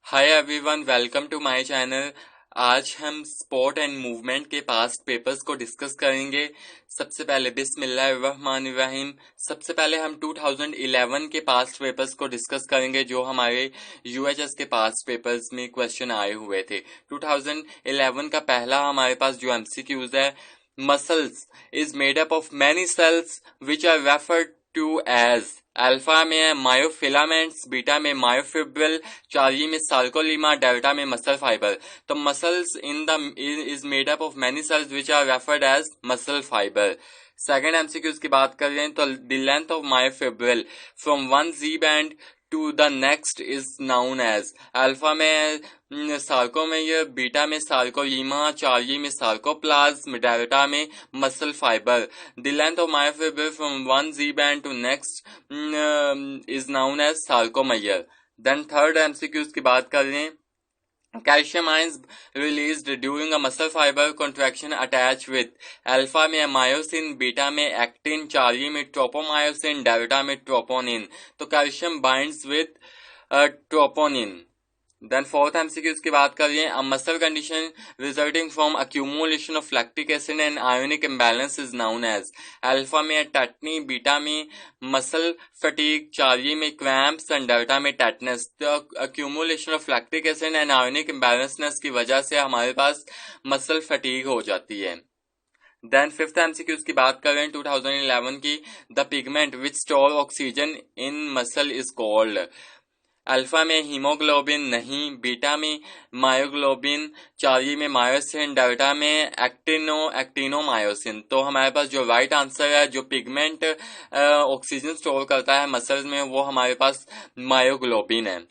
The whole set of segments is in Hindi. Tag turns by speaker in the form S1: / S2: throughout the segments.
S1: Hi everyone, welcome to my channel. आज हम स्पोर्ट एंड मूवमेंट के पास्ट पेपर्स को डिस्कस करेंगे। सबसे पहले बिस्मिल्लाहिर्रहमानिर्रहीम। सबसे पहले हम 2011 के पास्ट पेपर्स को डिस्कस करेंगे जो हमारे यूएचएस के पास्ट पेपर्स में क्वेश्चन आए हुए थे। 2011 का पहला हमारे पास जो एमसीक्यूज है, muscles is made up of many cells which are referred to as. Alpha में मायोफिलामेंट्स, बीटा में मायोफिब्रिल, चार्जी में सार्कोलीमा, डेल्टा में मसल फाइबर। तो muscles in the is made up of many cells which are referred as muscle fibre. Second MCQs की बात कर रहे हैं तो the length of myofibril from one G band to the next is known as. Alpha में सार्कोमेयर, बीटा में सार्कोलीमा, चार्जी में सार्कोप्लाज्म, डेल्टा में muscle fibre. The length of myofibril from one G band to next is known as sarcomere. Then third MCQs की बात कर लें, calcium ions released during a muscle fiber contraction attached with alpha में myosin, बीटा में actin, चार्ली में tropomyosin, डेल्टा में troponin। तो calcium binds with troponin। Then fourth MCQs की बात करिए, a muscle condition resulting from accumulation of lactic acid and ionic imbalance is known as. Alpha में टेटनी, बीटा में मसल फटीग, चार्ली में क्रैम्प्स एंड डेल्टा में टेटनस। तो accumulation of lactic acid and ionic imbalanceness की वजह से हमारे पास मसल फटीग हो जाती है। देन फिफ्थ एमसीक्यूज की बात करें 2011 की, the pigment which store oxygen in muscle is called. Alpha में हीमोग्लोबिन नहीं, बीटा में मायोग्लोबिन, चार्ली में मायोसिन, डेल्टा में एक्टिनोमायोसिन। तो हमारे पास जो राइट आंसर है, जो पिगमेंट ऑक्सीजन स्टोर करता है मसल्स में, वो हमारे पास मायोग्लोबिन है।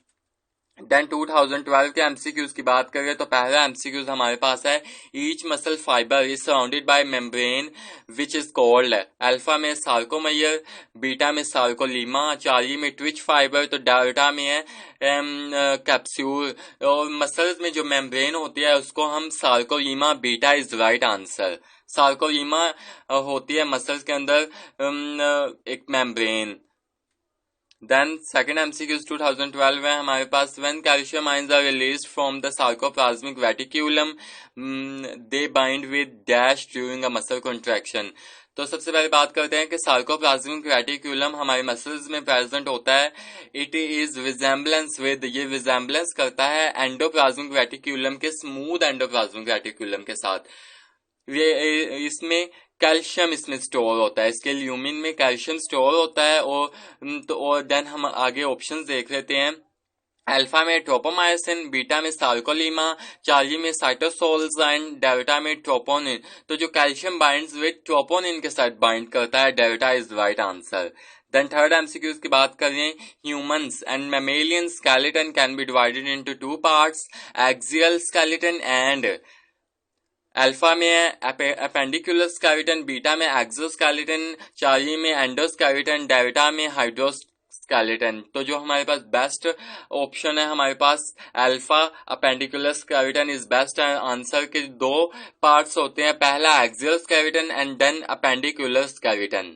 S1: देन 2012 के एमसीक्यूज की बात करें तो पहला एमसीक्यूज हमारे पास है, each muscle fibre is surrounded bye membrane which is called. Alpha में सार्कोमेयर, बीटा में सार्कोलीमा, चार्ली में ट्विच फाइबर, तो डेल्टा में है कैप्सूल। और मसल्स में जो मेम्ब्रेन होती है उसको हम सार्कोलीमा, बीटा इज राइट आंसर। सार्कोलीमा होती है मसल्स के अंदर एक मेम्ब्रेन। देन सेकेंड एमसीक्यूज 2012 में हमारे पास, when calcium ions are released from the sarcoplasmic reticulum they bind with dash during a muscle contraction. तो सबसे पहले बात करते हैं कि सार्कोप्लाज्मिक रेटिक्यूलम हमारे मसल्स में प्रेजेंट होता है। इट इज रिजेम्बलेंस विद, ये रिजेम्बलेंस करता है एंडोप्लाज्मिक रेटिक्यूलम के, स्मूथ एंडोप्लाज्मिक रेटिक्यूलम के साथ। ये इसमें कैल्शियम इसमें स्टोर होता है, इसके ल्यूमिन में कैल्शियम स्टोर होता है। और देन हम आगे ऑप्शंस देख लेते हैं। अल्फा में ट्रोपोमायोसिन, बीटा में सार्कोलीमा, चार्ली में साइटोसोल्स एंड डेल्टा में ट्रोपोनिन। तो जो कैल्शियम बाइंड्स विद ट्रोपोनिन के साथ बाइंड करता है, delta is right answer. Then third MCQs की बात करें, humans and mammalian skeleton can be divided into two parts, axial skeleton and. Alpha में अपेंडिकुलर स्केलेटन, बीटा में एक्सोस्केलेटन, चार्ली में एंडोस्केलेटन, डेल्टा में हाइड्रोस्केलेटन। तो जो हमारे पास बेस्ट ऑप्शन है हमारे पास alpha appendicular skeleton is best answer. के दो पार्ट्स होते हैं, पहला axial skeleton and then appendicular skeleton.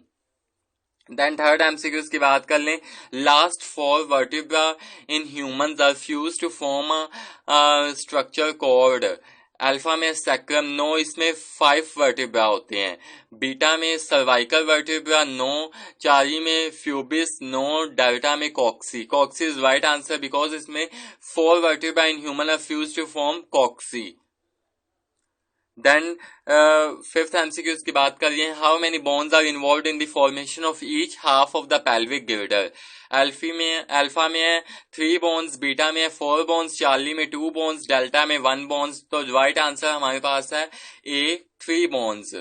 S1: Then third MCQs की बात कर लें, last four vertebra in humans are fuse to form a structure called. Alpha में सैक्रम, नो, इसमें 5 वर्टिब्रा होते हैं। बीटा में सर्वाइकल वर्टिब्रा, नो, चार्ली में फ्यूबिस, नो, डेल्टा में coccyx. Coccyx is right answer because इसमें 4 vertebra in human are fuse to form coccyx. Then fifth MCQs की बात करिए, how many bones are involve in the formation of each half of the pelvic girdle. Alpha में है 3 बोन्स, बीटा में है 4 बोन्स, चार्ली में 2 बोन्स, डेल्टा में 1 बोन्स। तो राइट आंसर हमारे पास है ए, 3 बोन्स।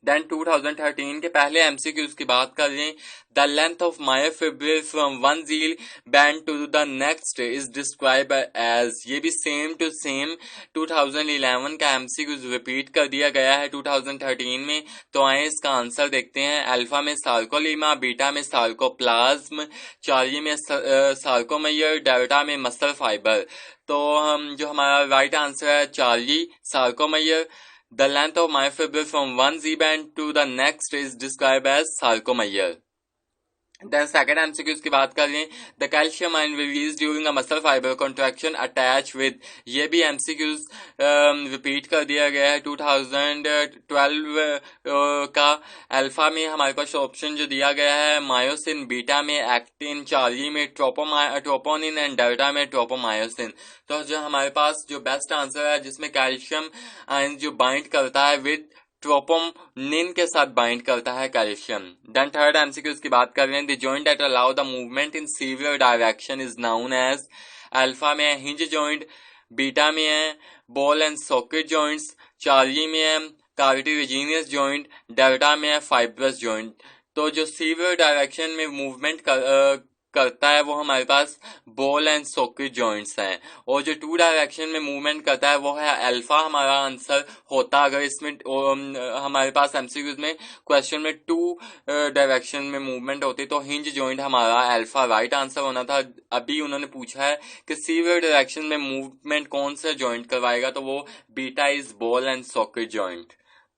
S1: देन 2013 के पहले एमसीक्यूज की बात कर लें, the length of myofibril from one G band to the next is describe as. ये भी सेम टू सेम 2011 का एमसीक्यूज रिपीट कर दिया गया है 2013 में। तो आए इसका आंसर देखते हैं। अल्फा में सार्कोलीमा, बीटा में सार्कोप्लाज्म, चार्ली में सार्कोमेयर, डेल्टा में मसल फाइबर। तो हम जो हमारा राइट आंसर है Charlie, sarcomere. The length of myofibril from one Z-band to the next is described as sarcomere. Then second MCQ की बात कर लें, the calcium ion release during a muscle fibre contraction attach with, ये भी एमसीक्यूज रिपीट कर दिया गया है 2012 का। अल्फा में हमारे पास ऑप्शन जो दिया गया है मायोसिन, बीटा में एक्टिन, चार्ली में ट्रोपोनिन एंड डेल्टा में ट्रोपोमायोसिन। तो जो हमारे पास जो बेस्ट आंसर है जिसमें कैल्शियम आयन जो बाइंड करता है विद ट्रोपोनिन के साथ बाइंड करता है कैल्शियम। देन थर्ड एमसीक्यू की बात कर रहे हैं, the joint that allow the movement in severe direction is known as, alpha में है हिंज जॉइंट, बीटा में है ball and socket joints, Charlie में है कार्टिलेजिनियस जॉइंट, डेल्टा में है फाइब्रस जॉइंट। तो जो सीवियर डायरेक्शन में मूवमेंट करता है वो हमारे पास बॉल एंड सॉकेट जॉइंट्स हैं, और जो टू डायरेक्शन में मूवमेंट करता है वो है अल्फा हमारा आंसर होता। अगर इसमें हमारे पास एमसीक्यूज में क्वेश्चन में टू डायरेक्शन में मूवमेंट होती तो हिंज जॉइंट हमारा अल्फा राइट आंसर होना था। अभी उन्होंने पूछा है कि सीवियर डायरेक्शन में मूवमेंट कौन सा जॉइंट करवाएगा, तो वो beta is ball and socket joint.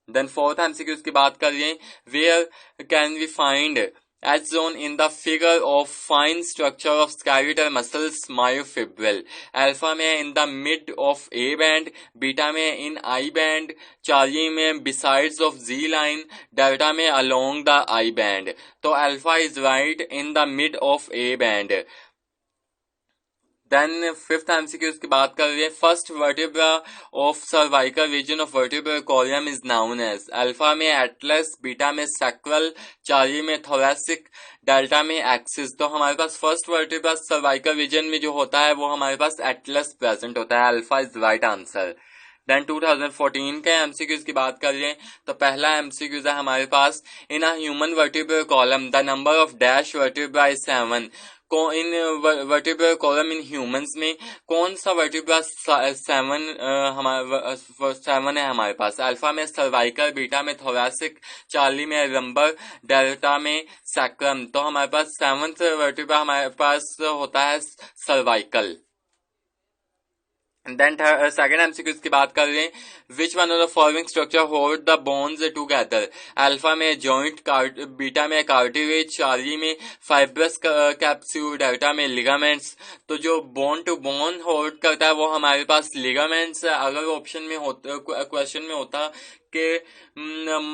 S1: Then fourth MCQs की बात करिए, where can we find as shown in the figure of fine structure of skeletal muscles myofibril, alpha में in the mid of A band, beta में in I band, चार्ली में besides of Z line, delta में along the I band। तो alpha is right in the mid of A band। Then fifth MCQ की बात कर रही है, first vertebra of cervical region of vertebral column is known as, alpha में एटलस, बीटा में सैक्रल, चार्ली में थोरैसिक, डेल्टा में एक्सिस। तो हमारे पास फर्स्ट वर्टिब्रा सर्वाइकल रीजन में जो होता है वो हमारे पास एटलस प्रेजेंट होता है, alpha is right answer. Then 2014 के एमसीक्यूज की बात कर रहे हैं, तो पहला एमसीक्यूज है हमारे पास, in a human vertebral column the number of dash vertebra is 7। In vertebral column in humans में कौन सा वर्टिब्रा 7 है हमारे पास, अल्फा में सर्वाइकल, बीटा में थोरैसिक, चार्ली में लंबर, डेल्टा में सैक्रम। तो हमारे पास 7th वर्टिब्रा हमारे पास होता है सर्वाइकल। देन सेकंड एमसीक्यू की बात कर रहे हैं, विच one of the following structure hold the bones together, alpha में जॉइंट, बीटा में कार्टिलेज, चार्ली में फाइब्रस कैप्सूल, डेल्टा में लिगामेंट्स। तो जो बोन टू बोन होल्ड करता है वो हमारे पास लिगामेंट्स है। अगर ऑप्शन में होता, क्वेश्चन में होता कि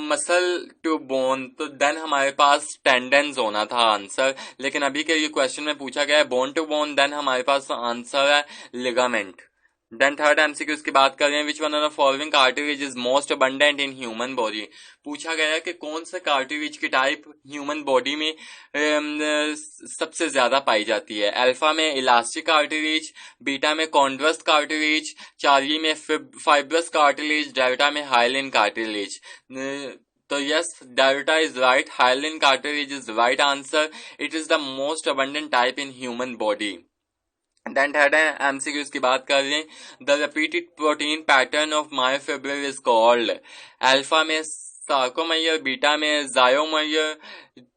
S1: मसल टू बोन, तो देन हमारे पास टेंडेंस होना था आंसर, लेकिन अभी के ये क्वेश्चन में पूछा गया है बोन टू बोन, देन हमारे पास आंसर है लिगामेंट। देन थर्ड एमसीक्यू की बात कर रहे हैं, विच one of the following cartilage is most abundant in human body, पूछा गया है कि कौन सा कार्टिलेज की टाइप ह्यूमन बॉडी में सबसे ज्यादा पाई जाती है, अल्फा में इलास्टिक कार्टिलेज, बीटा में कॉन्ड्रस कार्टिलेज, चार्ली में फाइब्रस कार्टिलेज, डेल्टा में हाइलिन कार्टिलेज। तो yes, delta is right, hyaline cartilage is right answer, it is the most abundant type in human body. Then third MCQs की बात कर रहे हैं, the repeated protein pattern of myofibril is called, alpha में सार्कोमेयर, बीटा में जायोमेयर,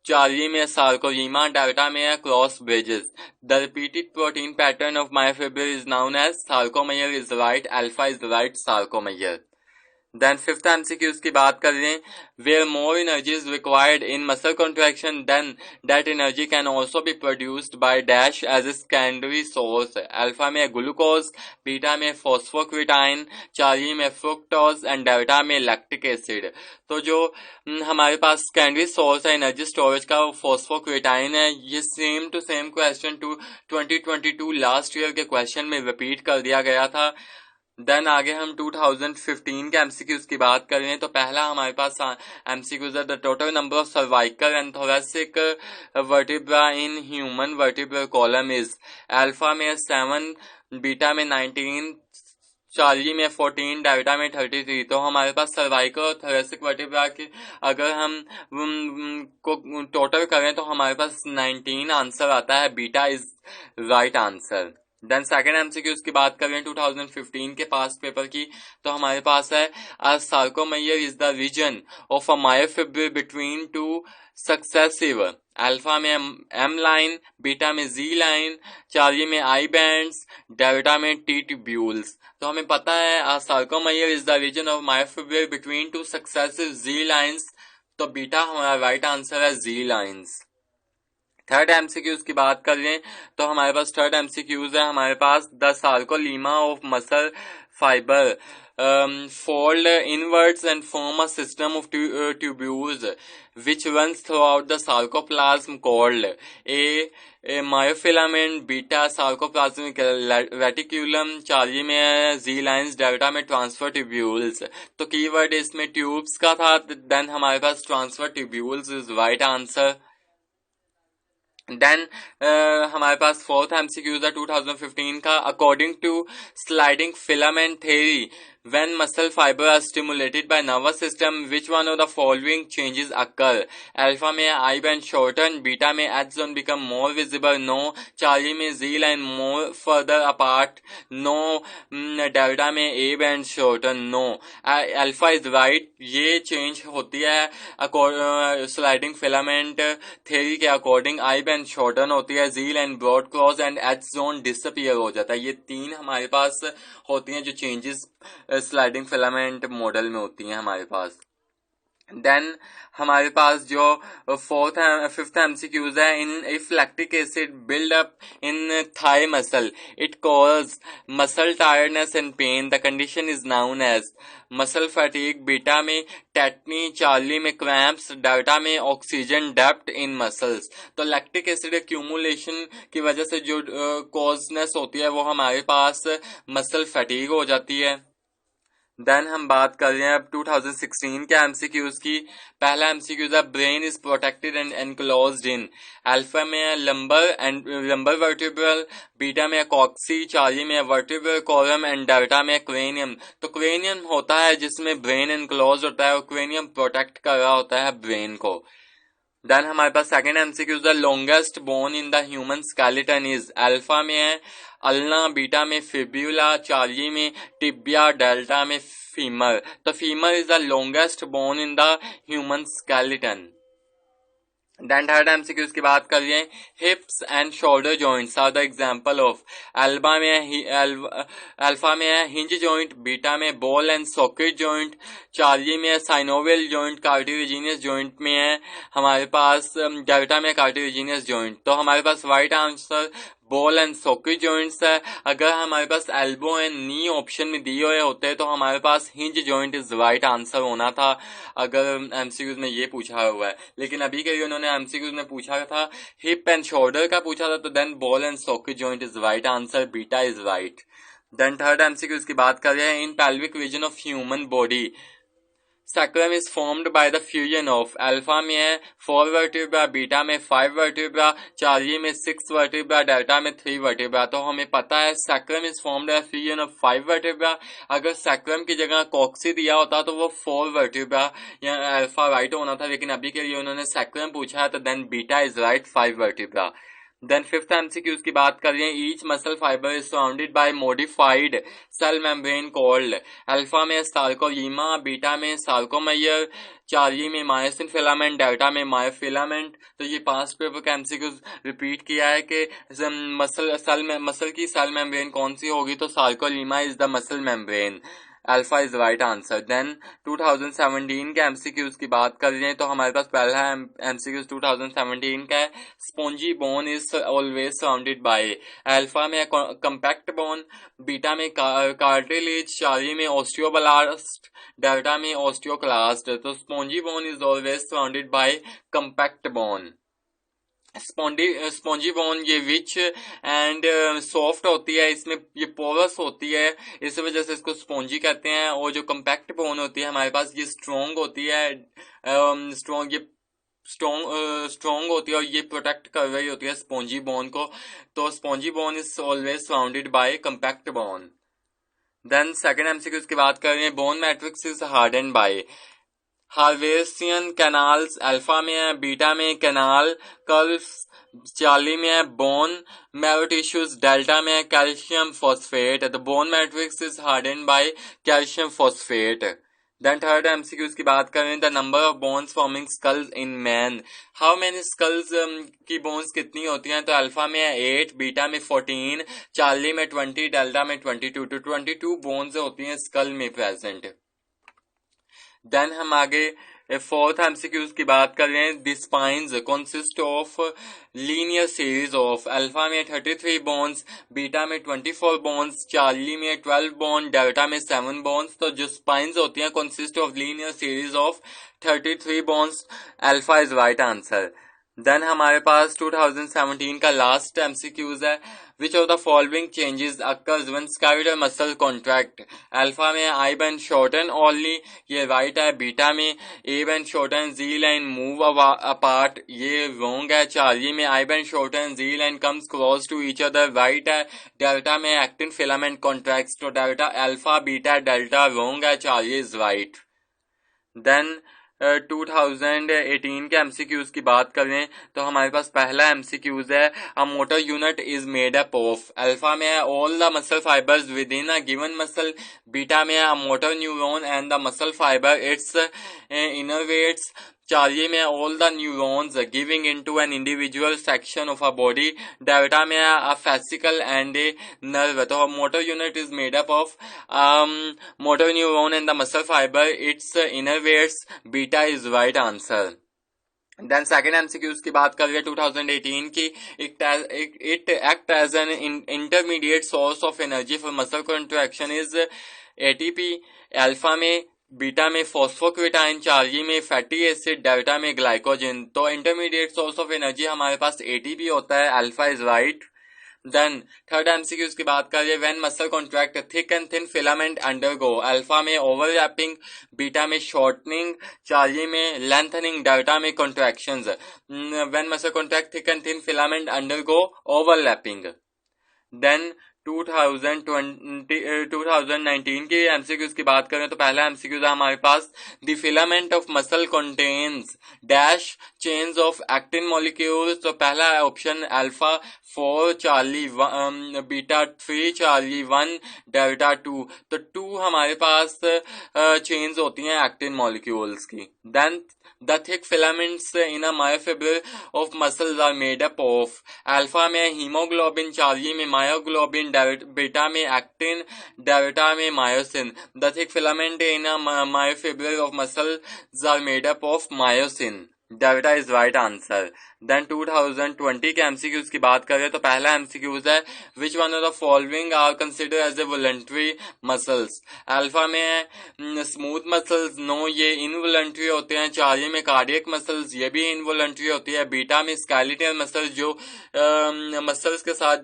S1: चार्ली में सार्कोजीमा, डेल्टा में cross bridges. The repeated protein pattern of myofibril is known as sarcomere is right, alpha is right sarcomere. Then fifth MCQs की बात कर रहे हैं, where more energy is required in muscle contraction then that energy can also be produced by dash as a secondary source, alpha में ग्लूकोज, बीटा में फॉस्फोक्विटाइन, चार्ली में फ्रुक्टोज एंड डेल्टा में लैक्टिक एसिड। तो जो हमारे पास सेकेंडरी सोर्स है एनर्जी स्टोरेज का वो फॉस्फोक्विटाइन है। ये same to same question 2022 last year के क्वेश्चन में रिपीट कर दिया गया था। देन आगे हम 2015 के एमसीक्यूज की बात कर रहे हैं, तो पहला हमारे पास एमसीक्यूज है, the total number of cervical and thoracic vertebra in human vertebral column is, alpha में 7, बीटा में 19, चार्ली में 14, डेल्टा में 33। तो हमारे पास सर्वाइकल और थोरैसिक वर्टिब्रा के अगर हम को टोटल करें तो हमारे पास 19 आंसर आता है, beta is right answer. Then second MCQs की बात करें 2015 के पास्ट पेपर की, तो हमारे पास है, a sarcomere is the region of a myofibril between two successive, alpha में एम लाइन, बीटा में जी लाइन, चार्ली में आई बैंड्स, डेल्टा में टी ट्यूब्यूल्स। तो हमें पता है a sarcomere is the region of myofibril between two successive Z lines, तो बीटा हमारा राइट आंसर है जी लाइन्स। थर्ड एमसीक्यूज की बात कर लें तो हमारे पास थर्ड एमसीक्यूज है हमारे पास the sarcolemma of muscle fibre fold inwards and form a system of tubules which runs throughout the sarcoplasm called a myofilament, beta sarcoplasmic reticulum, charlie में है, जी लाइन्स, डेल्टा में ट्रांसफर ट्यूब्यूल्स। तो कीवर्ड इसमें ट्यूब्स का था, देन हमारे पास transverse tubules is right answer. Then हमारे पास फोर्थ एमसीक्यूज है 2015 का, according to sliding filament theory when muscle fiber are stimulated by nervous system which one of the following changes occur? Alpha में आई बैंड शॉर्टन, बीटा में H zone become more visible, no, charlie में Z line more further apart, no, delta में A band shorten, no. Alpha is right, ये चेंज होती है स्लाइडिंग फिलामेंट थ्योरी के अकॉर्डिंग, आई बैंड शॉर्टन होती है, Z line broad cross and H zone disappear हो जाता है। ये तीन हमारे पास होती हैं जो चेंजेस स्लाइडिंग फिलामेंट मॉडल में होती हैं हमारे पास। देन हमारे पास जो फिफ्थ एमसीक्यूज है, in if lactic acid build up in thigh muscle it cause muscle tiredness and pain, the condition is known as muscle fatigue, beta में टेटनी, चार्ली में क्रैम्प्स, डेल्टा में ऑक्सीजन डेप्थ इन मसल्स। तो लैक्टिक एसिड एक्यूमुलेशन की वजह से जो कॉजनेस होती है वो हमारे पास मसल फैटिग हो जाती है। देन हम बात कर रहे हैं अब 2016 के एमसीक्यूज की। पहला एमसीक्यूज है brain is protected and enclosed in, alpha में है लंबर वर्टिब्रल, बीटा में कॉक्सी, चार्ली में वर्टिब्रल कॉलम एंड डेल्टा में क्रेनियम। तो क्रेनियम होता है जिसमें ब्रेन एनक्लोज होता है और क्रेनियम प्रोटेक्ट कर रहा होता है ब्रेन को। देन हमारे पास second MCQ the longest bone in the human skeleton is, alpha में है अल्ना, बीटा में फिब्यूला, चार्ली में टिबिया, डेल्टा में फीमर। तो femur is the longest bone in the human skeleton. Then third MCQs की बात कर रहे हैं, hips and shoulder joints are the example of, alpha में है हिंज जॉइंट, बीटा में ball and socket joint, Charlie में साइनोवियल जॉइंट, कार्टिलेजिनियस जॉइंट में है हमारे पास, डेल्टा में कार्टिलेजिनियस जॉइंट। तो हमारे पास right answer ball and socket joints है। अगर हमारे पास एल्बो एंड नी ऑप्शन में दिए हुए होते तो हमारे पास hinge joint is right answer होना था अगर एमसीक्यूज में ये पूछा हुआ है, लेकिन अभी के लिए उन्होंने एमसीक्यूज में पूछा था हिप एंड शोल्डर का पूछा था, तो then ball and socket joint is right answer, beta is right. Then third MCQs की बात कर रहे हैं, in pelvic region of human body sacrum is formed by the fusion of, alpha में है 4 वर्टिब्रा, बीटा में 5 वर्टिब्रा, चार्ली में 6 वर्टिब्रा, डेल्टा में 3 वर्टिब्रा। तो हमें पता है sacrum is formed by the fusion of 5 vertebra. अगर sacrum की जगह कॉक्सी दिया होता तो वो 4 वर्टिब्रा या अल्फा राइट होना था, लेकिन अभी के लिए उन्होंने sacrum पूछा है तो then beta is right 5 vertebra. Then fifth MCQs की बात कर रहे हैं, each muscle fibre is surrounded by modified cell membrane called, alpha में सार्कोलीमा, बीटा में सार्कोमेयर, चार्ली में मायोसिन फिलामेंट, डेल्टा में मायोफिलामेंट। तो ये पास्ट पेपर का एमसीक्यूज रिपीट किया है कि मसल की सेल मेम्ब्रेन कौन सी होगी, तो sarcolemma is the muscle membrane, alpha is right answer. Then 2017 के एमसीक्यूज की बात कर रहे हैं तो हमारे पास पहला एमसीक्यूज 2017 का है, spongy bone is always surrounded bye, alpha में कंपैक्ट बोन, बीटा में कार्टिलेज, चार्ली में ऑस्टियोब्लास्ट, डेल्टा में ऑस्टियोक्लास्ट। तो spongy bone is always surrounded by compact bone. Spongy bone ये विच एंड सॉफ्ट होती है, इसमें ये पोरस होती है, इस वजह से इसको स्पॉन्जी कहते हैं। और जो कंपैक्ट बोन होती है हमारे पास ये स्ट्रॉन्ग होती है, स्ट्रॉन्ग होती है और ये प्रोटेक्ट कर रही होती है स्पॉन्जी बोन को। तो spongy bone is always surrounded by compact bone. Then second MCQs की बात कर रहे हैं, bone matrix is harden by, Haversian canals, alpha में है, बीटा में कैनाल कर्व्स, चार्ली में है बोन मैरो टिश्यूज, डेल्टा में है calcium phosphate. The bone matrix is harden by calcium phosphate. Then third MCQs की बात करें, the number of bones forming skulls in man, how many skulls की बोन्स कितनी होती हैं, तो अल्फा में है 8, बीटा में 14, चार्ली में 20, डेल्टा में 22। तो 22 बोन्स होती हैं स्कल में प्रेजेंट। देन हम आगे फोर्थ एमसीक्यूज की बात कर रहे हैं. The spines consist of linear series of alpha में 33 बॉन्ड्स, बीटा में 24 बॉन्ड्स, चार्ली में 12 बॉन्ड, डेल्टा में 7 बॉन्ड्स. तो जो स्पाइन्स होती हैं consist of linear series of 33 bonds. Alpha is right answer. Then हमारे पास 2017 का लास्ट एमसीक्यूज है. Which of the following changes occurs when skeletal muscle contract. Alpha में आई बैंड शॉर्टन ओनली, ये राइट है. बीटा में A band shorten, G line move apart, ये रॉन्ग है. चार्ली में I band shorten, G line comes close to each other, right है. डेल्टा में एक्टिन फिलामेंट कॉन्ट्रैक्ट्स. तो delta alpha beta delta wrong है. Charlie is right. देन 2018 के एमसीक्यूज की बात करें तो हमारे पास पहला एमसीक्यूज है. A motor unit is made up of. Alpha में है all the muscle fibres within a given muscle. Beta में है a motor neuron and the muscle fibre its innervates. Charlie में all the neurons giving into an individual section of a body. Delta में a fascicle and a nerve. तो motor unit is made up of motor neuron and the muscle fibre its इनरवेट्स. Beta is right answer. Then second MCQs की बात कर रहे हैं 2018 की. It act as an intermediate source of energy for muscle contraction is ATP. Alpha में बीटा में फॉस्फोक्विटाइन, चार्ली में फैटी एसिड, डेल्टा में ग्लाइकोजन. तो इंटरमीडिएट सोर्स ऑफ एनर्जी हमारे पास एटीपी होता है. Alpha is right. Then third MCQs की बात करिए. When muscle contract thick and thin filament undergo. Alpha में ओवरलैपिंग, बीटा में शॉर्टनिंग, चार्ली में लेंथनिंग, डेल्टा में contractions. When muscle contract thick and thin filament undergo overlapping. Then 2019 के एमसीक्यूज की बात करें तो पहला एमसीक्यूज है हमारे पास. The filament of muscle contains dash chains of actin molecules. तो पहला option alpha 4, Charlie beta 3, Charlie 1, delta 2. तो 2 हमारे पास चेन्स होती हैं एक्टिन मॉलिक्यूल्स की. Then the thick filaments in a myofibril of muscles are made up of. Alpha में हीमोग्लोबिन, चार्ली में मायोग्लोबिन, बीटा में एक्टिन, डेल्टा में myosin. The thick filament in a myofibril of muscles are made up of myosin. Delta is right answer. Then 2020 के एमसीक्यूज की बात करें तो पहला एमसीक्यूज है. Which one of the following are consider as a voluntary muscles. Alpha में स्मूथ मसल्स, नो, ये इनवॉलंटरी होते हैं. चार्ली में कार्डियक मसल्स, ये भी इनवॉलंटरी होती है. बीटा में स्केलेटल मसल्स, जो मसल्स के साथ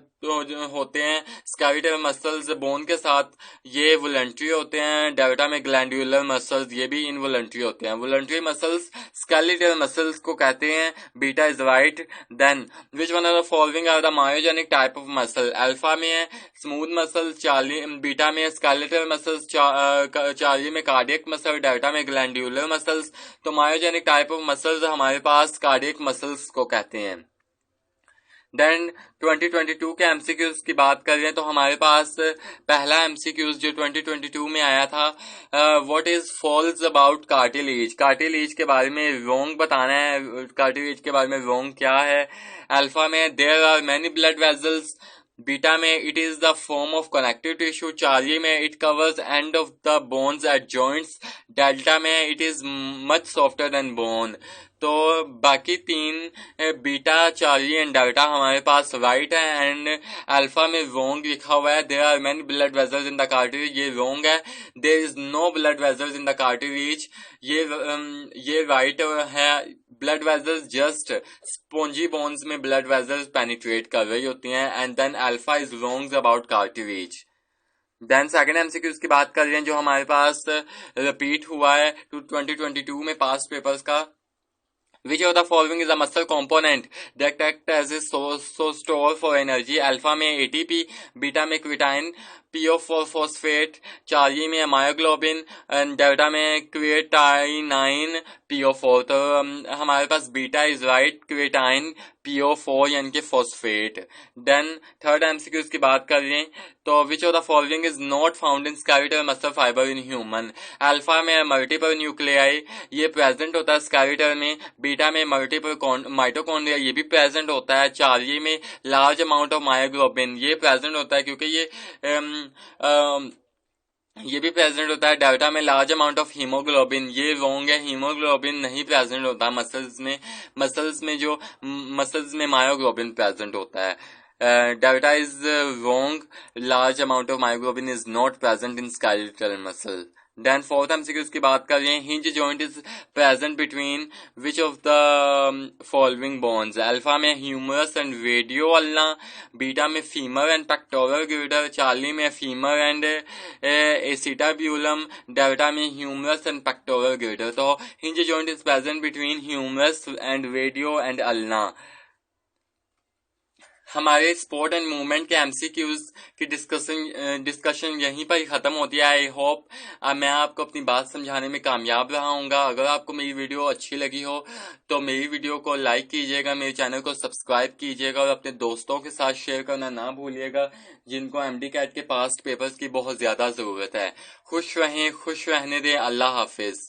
S1: होते हैं, स्केलेटल मसल्स बोन के साथ, ये वॉलंटरी होते हैं. डेल्टा में ग्लैंडुलर मसल्स, ये भी इनवॉलंटरी होते हैं. वॉलंटरी मसल्स स्केलेटल मसल्स को कहते हैं. Beta is right. Then which one of the following are the myogenic type of muscle. Alpha में है स्मूथ मसल्स, चार्ली बीटा में स्केलेटल मसल्स, चार्ली में कार्डियक मसल, डेल्टा में ग्लैंडुलर मसल्स. तो मायोजेनिक टाइप ऑफ मसल्स हमारे पास कार्डियक मसल्स को कहते हैं. देन 2022 के एमसीक्यूज की बात कर रहे हैं तो हमारे पास पहला एमसीक्यूज जो 2022 में आया था. What is false about cartilage. Cartilage के बारे में रोंग बताना है. कार्टिलेज के बारे में रोंग क्या है. अल्फा में there are many blood vessels, beta में it is the form of connective tissue, Charlie में it covers end of the bones at joints, delta में it is much softer than bone. तो बाकी 3 बीटा, चार्ली एंड डेल्टा हमारे पास राइट है. एंड अल्फा में रोंग लिखा हुआ है. There are many blood vessels in the cartilage, ये रोंग है. There is no blood vessels in the cartilage, ये राइट है. Blood vessels just spongy bones में ब्लड वेजल्स पेनिट्रेट कर रही होती हैं. And then alpha is wrongs about cartilage. Then second MCQs की बात कर रहे हैं जो हमारे पास रिपीट हुआ है 2022 में पास्ट पेपर्स का. Which of the following is a muscle component that act as a store for energy. Alpha में ATP, बीटा में क्विटाइन, PO4 फॉस्फेट, चार्ली में मायोग्लोबिन, डेल्टा में क्रिएटाइनाइन, PO4. तो हमारे पास बीटा इज राइट, क्रिएटाइन, PO4 यानी कि फॉस्फेट. देन थर्ड एमसीक्यूज की बात कर रहे हैं तो विच of the following is not found in skeletal muscle fibre in human. Alpha में मल्टीपल न्यूक्लियाई, ये प्रेजेंट होता है स्केलेटल में. बीटा में मल्टीपल माइटोकॉन्ड्रिया, ये भी प्रेजेंट होता है. चार्ली में लार्ज अमाउंट ऑफ मायोग्लोबिन, ये प्रेजेंट होता है क्योंकि ये ये भी प्रेजेंट होता है। डेल्टा में लार्ज अमाउंट ऑफ हीमोग्लोबिन, ये रॉन्ग है, हीमोग्लोबिन नहीं प्रेजेंट होता मसल्स में। मसल्स में मायोग्लोबिन प्रेजेंट होता है। Delta is wrong, large amount of myoglobin is not present in skeletal muscle. Then fourth MCQ की बात कर रहे हैं, hinge joint is present between which of the following bones. Alpha में humerus and radio ulna, beta में femur and pectoral girdle, Charlie में फीमर एंड एसिटाब्यूलम, डेल्टा में ह्यूमरस एंड पेक्टोरल गिर्डर। तो hinge joint is present between humerus and radio and ulna. हमारे स्पोर्ट एंड मूवमेंट के एमसीक्यूज की डिस्कशन यहीं पर ही खत्म होती है। आई होप मैं आपको अपनी बात समझाने में कामयाब रहा हूँगा। अगर आपको मेरी वीडियो अच्छी लगी हो तो मेरी वीडियो को लाइक कीजिएगा, मेरे चैनल को सब्सक्राइब कीजिएगा और अपने दोस्तों के साथ शेयर करना ना भूलिएगा जिनको एमडी कैट के पास्ट पेपर्स की बहुत ज्यादा जरूरत है। खुश रहें, खुश रहने दें। अल्लाह हाफिज।